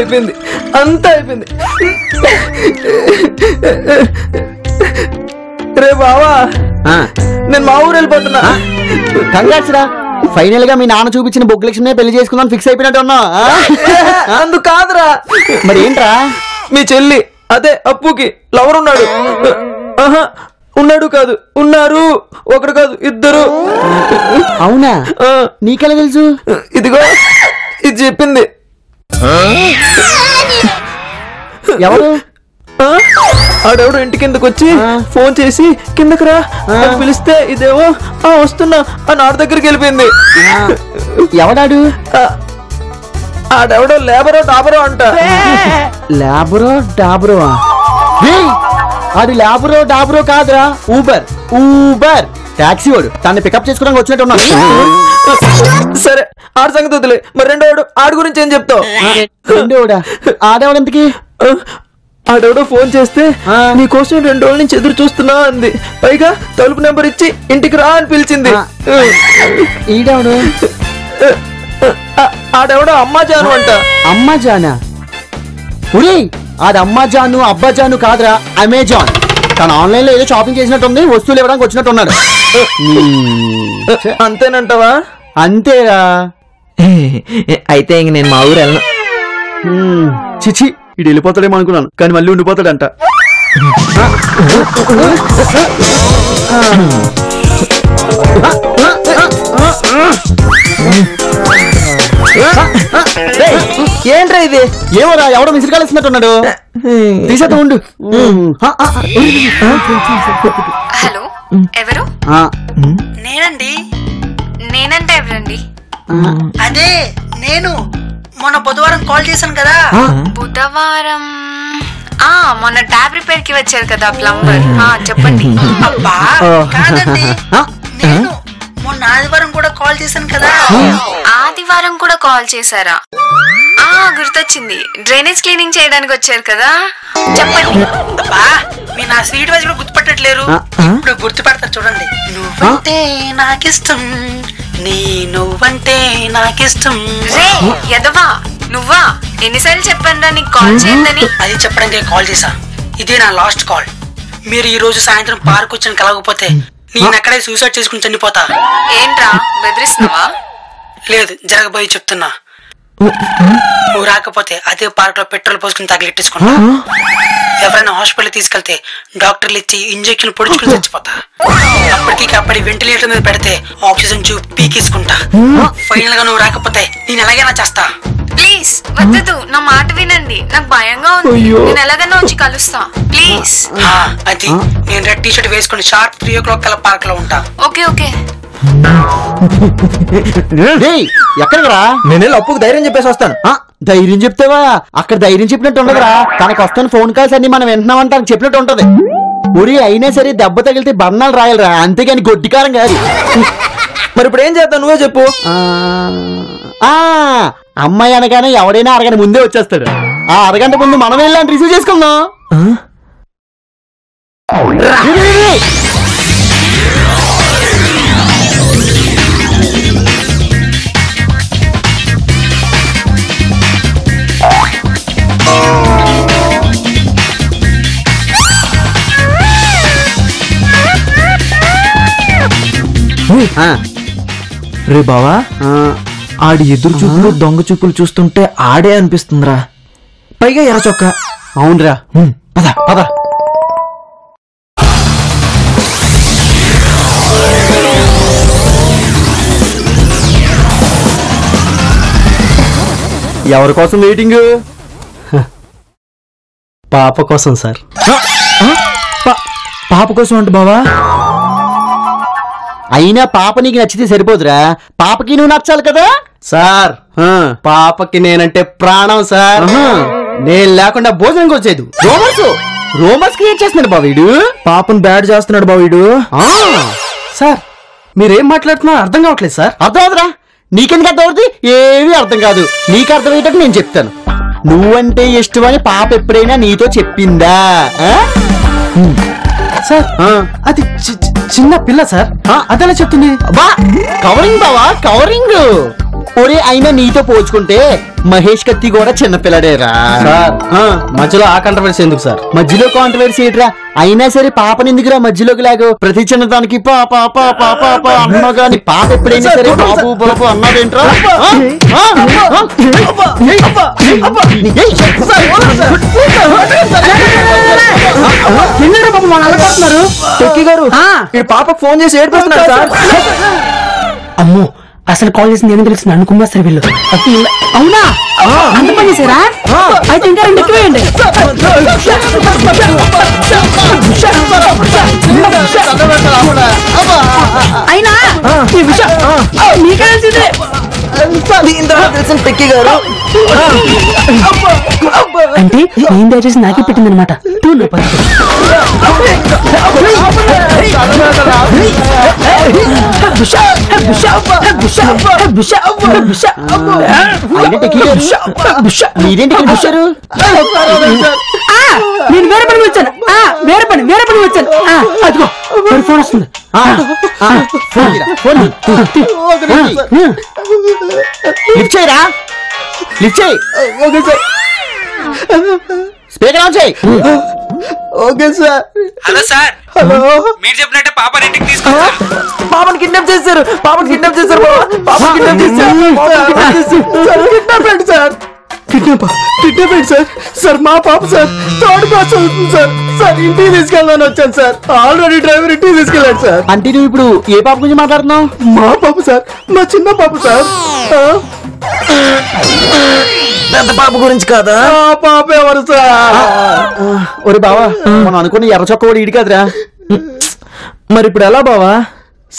అయిపోయింది, అంతా అయిపోయింది. రే బావా, నేను మా ఊరు వెళ్ళిపోతున్నా. కంగ్రాట్స్ రా, ఫైనల్ గా మీ నాన్న చూపించిన బొగ్గు లక్ష్మి పెళ్లి చేసుకుందాం ఫిక్స్ అయిపోయినట్టు ఉన్నా. అందుకు కాదురా. మరి ఏంట్రా? మీ చెల్లి అదే అప్పుకి లవర్ ఉన్నాడు. ఉన్నాడు కాదు, ఉన్నారు. ఒకడు కాదు, ఇద్దరు. అవునా? నీకెలా తెలుసు? ఇదిగో ఇది చెప్పింది. ఎవరు? ఆడెవడో ఇంటి కిందకు వచ్చి ఫోన్ చేసి కిందకు రా పిలిస్తే ఇదేమో వస్తున్నా అని ఆడ దగ్గరికి వెళ్ళిపోయింది. ఎవడాడు? ఆడెవడో లేబరో డాబరో అంట. లేబరో డాబరో? అది లేబరో డాబరో కాదురా, ఊబర్. ఊబర్ టాక్సీ వాడు. తనని పికప్ చేసుకోవడానికి వచ్చినట్టు ఉన్నాడు. సరే ఆడ సంగతి వదిలే. మరి రెండోవాడు ఆడి గురించి ఏం చెప్తావు? రెండోవాడా? ఆడేవాడెంతకి? ఆడెవడో ఫోన్ చేస్తే నీకోసం 2 రోజుల నుంచి ఎదురు చూస్తున్నా అంది. పైగా తలుపు నెంబర్ ఇచ్చి ఇంటికి రా అని పిలిచింది. ఈడెవడు? ఆడెవడో అమ్మాజాను అంట. అమ్మాజానా? ఉరి ఆడ అమ్మాజాను అబ్బాజాను కాదురా, అమెజాన్. తను ఆన్లైన్ లో ఏదో షాపింగ్ చేసినట్టుంది, వస్తువులు ఇవ్వడానికి వచ్చినట్టు ఉన్నాడు. అంతేనంటావా? అంతేరా. అయితే ఇంక నేను మా ఊరు వెళ్ళను. చిచి, ఇటు వెళ్ళిపోతాడేమో అనుకున్నాను, కానీ మళ్ళీ ఉండిపోతాడంట. ఏంట్రా ఇది? ఏమోరా, ఎవడో మిసిరి కలిసినట్టున్నాడు. తీసేత ఉండు. హలో, ఎవరు? నేనండి. నేనంటే ఎవరండి? అదే నేను మొన్న బుధవారం కాల్ చేశాను కదా. బుధవారం? మొన్న ట్యాబ్ రిపేర్ కి వచ్చారు కదా ప్లంబర్. చెప్పండి. అబ్బా కాదండి, నేను మొన్న ఆదివారం కూడా కాల్ చేశాను కదా. ఆదివారం కూడా కాల్ చేశారా? గుర్తొచ్చింది, డ్రైనేజ్ క్లీనింగ్ చేయడానికి వచ్చారు కదా. చెప్పండి. అబ్బా మీరు నా స్వీట్ వైజ్ కూడా గుర్తుపట్టట్లేరు. ఇప్పుడు గుర్తుపడతారు చూడండి. నువ్వంటే నాకిష్టం, నీ నువ్వంటే నాకిష్టం. రే యదవా, నువ్వా? ఎన్నిసార్లు చెప్పానురా నీకు కాల్ చేయండి? అది చెప్పడానికి కాల్ చేశా. ఇదే నా లాస్ట్ కాల్. మీరు ఈ రోజు సాయంత్రం పార్క్ వచ్చి కలగకపోతే నేను అక్కడే సూసైడ్ చేసుకుని చనిపోతా. ఏంట్రా బెదిరిస్తున్నావా? లేదు, జరగబోయి చెప్తున్నా. నువ్వు రాకపోతే అదే పార్క్ లో పెట్రోల్ పోసుకుని తగిలెట్టేసుకుంటా. ఎవరైనా హాస్పిటల్ తీసుకెళ్తే డాక్టర్లు ఇచ్చి ఇంజెక్షన్ పొడుచుకుని చచ్చిపోతా. అప్పటికి వెంటిలేటర్ మీద పెడితే ఆక్సిజన్ ట్యూబ్ పీకేసుకుంటా. ఫైనల్ గా నువ్వు రాకపోతే నేను ఎలాగైనా చేస్తా. ప్లీజ్ వద్దు, నా మాట వినండి. నాకు భయంగా ఉంది. నేను ఎలాగైనా వచ్చి కలుస్తా ప్లీజ్. అది నేను రెడ్ టీ షర్ట్ వేసుకుని షార్ప్ 3 o'clock కల్లా పార్క్ లో ఉంటా. Okay okay. ఎక్కడికి రా? నేను అప్పుకు ధైర్యం చెప్పేసి వస్తాను. ధైర్యం చెప్తావా? అక్కడ ధైర్యం చెప్పినట్టు ఉండదురా. తనకు వస్తున్న ఫోన్ కాల్స్ అన్ని మనం వింటున్నామంటే తనకు చెప్పినట్టు ఉంటది. ఉరి అయినా సరే దెబ్బ తగిలితే బర్ణాలు రాయాలరా, అంతేగాని గొడ్డికారం కాదు. మరి ఇప్పుడు ఏం చేద్దాం, నువ్వే చెప్పు. అమ్మాయి అనగానే ఎవడైనా అరగంట ముందే వచ్చేస్తాడు. ఆ అరగంట ముందు మనం వెళ్ళాలని రిసీవ్ చేసుకుందాం. రే బావా, ఆడి ఎదురు చూపులు దొంగ చూపులు చూస్తుంటే ఆడే అనిపిస్తుందిరా. పైగా ఎర్ర చొక్క. అవునరా, పద పద. ఎవరి కోసం వెయిటింగ్? పాప కోసం సార్. పాప కోసం అంట బావా? అయినా పాప నీకు నచ్చితే సరిపోదురా, పాపకి నువ్వు నచ్చాలి కదా సార్. పాపకి నేనంటే ప్రాణం సార్. నేను లేకుండా భోజనం వచ్చేది. రోమన్స్ క్రియేట్ చేస్తున్నాడు బావీడు. పాపను బ్యాడ్ చేస్తున్నాడు బావీడు. సార్ మీరేం మాట్లాడుతున్నారు అర్థం కావట్లేదు సార్. అర్థం అవుతురా? నీకెందుకు అర్థం అవుతుంది? ఏమీ అర్థం కాదు. నీకు అర్థమయ్యేటట్టు నేను చెప్తాను. నువ్వంటే ఇష్టమని పాప ఎప్పుడైనా నీతో చెప్పిందా? సార్ అది చిన్న పిల్ల సార్. అదెలా చెప్తుంది? బా కవరింగ్ బావా, కవరింగ్. ఒరే అయినా నీతో పోల్చుకుంటే మహేష్ కత్తి కూడా చిన్నపిల్లడేరా. సార్ మధ్యలో ఆ కంట్రవర్సీ ఎందుకు సార్? మధ్యలో కాంట్రవర్సీ ఏంట్రా? అయినా సరే పాపని ఎందుకురా మధ్యలోకి లాగు? ప్రతి చిన్నదానికి పాప పాప పాప అన్నా గాని పాప ఎప్పుడైనా సరే బాబు బాబు అన్నాడేంట్రా? టెక్కీ గారు ఈ పాపకు ఫోన్ చేసి ఏడిపిస్తున్నారు సార్. అమ్మో అసలు కాల్ చేసింది ఏమో తెలిసింది అనుకున్నారు వీళ్ళు. అవునా అంత పని చేశారా? అయితే ఇంకా రెండు ఎక్కువేయండి. అయినా ఈ విషయం మీకే తెలిసిందే. తెలిసిన టెక్కీ గారు అంటే ఏం దయచేసి నాకే పెట్టింది అనమాట. మీరేంటి ఇక్కడ వచ్చారు? నేను వేరే పని వచ్చాను. వేరే పని వచ్చాను. అదిగో ఫోన్ వస్తుంది. లిఫ్ట్ చేయరా, లిఫ్ట్ చేయి. Okay sir. స్పీకర్ ఆన్ చేయి. Okay sir. Hello sir, hello. మీరు చెప్పినట్టే పాపని ఇంటికి తీసుకొచ్చారు. పాపని కిడ్నాప్ చేశారు. పాపని కిడ్నాప్ చేశారు. పాపని కిడ్నాప్ చేశారు. కిడ్నాప్ ఏంటి సార్? సార్ మా పాప సార్ థర్డ్ క్లాస్ చదువుతుంది సార్. సార్ ఇంటికి తీసుకెళ్దాని వచ్చాను సార్. ఆల్రెడీ డ్రైవర్ ఇంటికి తీసుకెళ్ళాడు సార్. అంటే నువ్వు ఇప్పుడు ఏ పాప గురించి మాట్లాడుతున్నావు? మా పాప సార్, మా చిన్న పాప సార్. పెద్ద పాప గురించి కాదా? పాప ఎవరు సార్? ఒరే బావా, మనం అనుకున్న ఎర్ర చొక్క కూడా ఇడి కదరా. మరి ఇప్పుడు ఎలా బావా?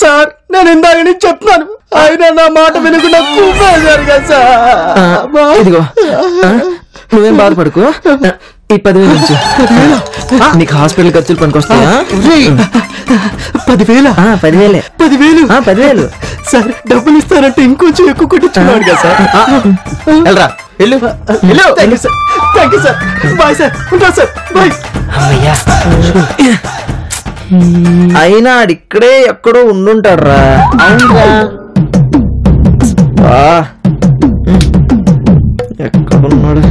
సార్ నేను ఇందాక నుంచి చెప్తున్నాను, ఆయన నా మాట వినకుండా కూపేశారు కదా సార్. ఇదిగో నువ్వేం బాధపడుకో. ఈ 10,000 నుంచి నీకు హాస్పిటల్ ఖర్చులు పనికొస్తాయా? 10,000? 10,000. 10,000 సార్. డబ్బులు ఇస్తారంటే ఇంకొంచెం ఎక్కువ కొట్టించుకున్నాడు కదా సార్. వెళ్ళరా, వెళ్ళు. Thank you sir. Bye sir. ఉంటా సార్. బాయ్. అయినా ఇక్కడే ఎక్కడో ఉండుంటాడు రా. అవునరా, ఎక్కడున్నాడు?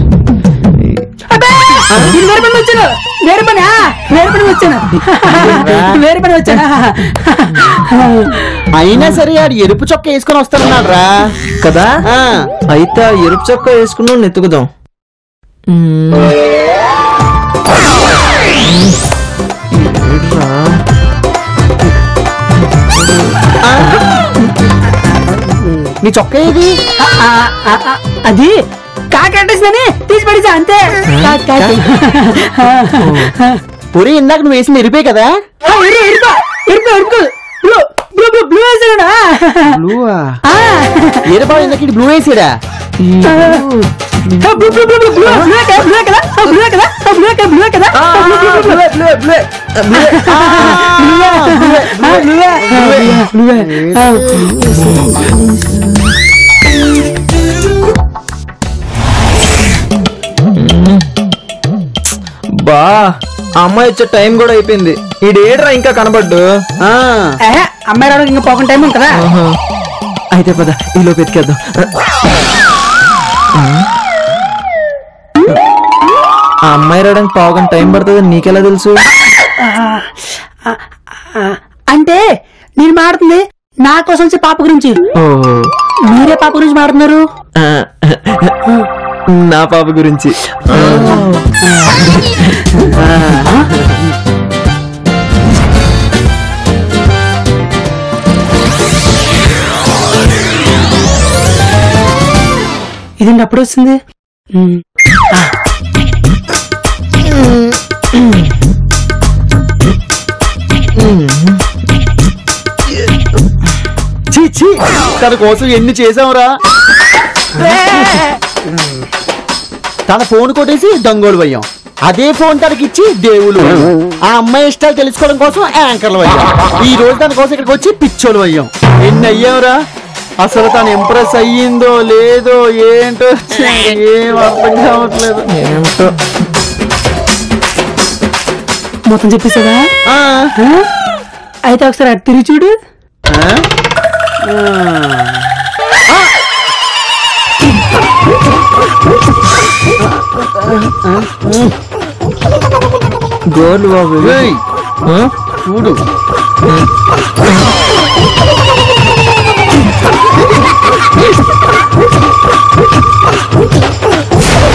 అయినా సరే ఆడు ఎరుపు చొక్క వేసుకొని వస్తానన్నాడు రా కదా. అయితే ఆ ఎరుపు చొక్కా వేసుకున్నాడు నెత్తుకుదాం. నీ చొక్క ఏది? అది కాకేటేసిందని తీసి పడేసా అంతే. పొరి ఇందాక నువ్వు వేసింది ఎరిపే కదా? బ్లూ వేసాడా? ఎరుపా ఇందాక బ్లూ వేసాడా? బా అమ్మాయి వచ్చే టైం కూడా అయిపోయింది. ఈడేడ్రా ఇంకా కనబడ్డు. అమ్మాయి రావడానికి ఇంకా పోకుండా టైం ఉంటుందా? అయితే పద ఈలో పెతికేద్దాం. ఆ అమ్మాయి రావడానికి పావుగంట టైం పడుతుంది నీకెలా తెలుసు? అంటే నేను మాడుతుంది నా కోసం వచ్చే పాప గురించి. మీరే పాప గురించి మాడుతున్నారు? నా పాప గురించి. ఇదండి అప్పుడు వస్తుంది. తన కోసం ఎన్ని చేసావురా? తన ఫోన్ కొట్టేసి దొంగోలు అయ్యాం. అదే ఫోన్ తనకిచ్చి దేవులు. ఆ అమ్మాయి ఇష్టాలు తెలుసుకోవడం కోసం యాంకర్లు అయ్యాం. ఈ రోజు తన కోసం ఇక్కడికి వచ్చి పిచ్చోలు అయ్యాం. ఎన్ని అయ్యావురా? అసలు తను ఇంప్రెస్ అయ్యిందో లేదో ఏంటో ఏం అర్థం కావట్లేదు. ఏమిటో మొత్తం చెప్పేసావా? అయితే ఒకసారి అటు తిరిగి చూడు. గోర్లు బాబు ఏయ్, చూడు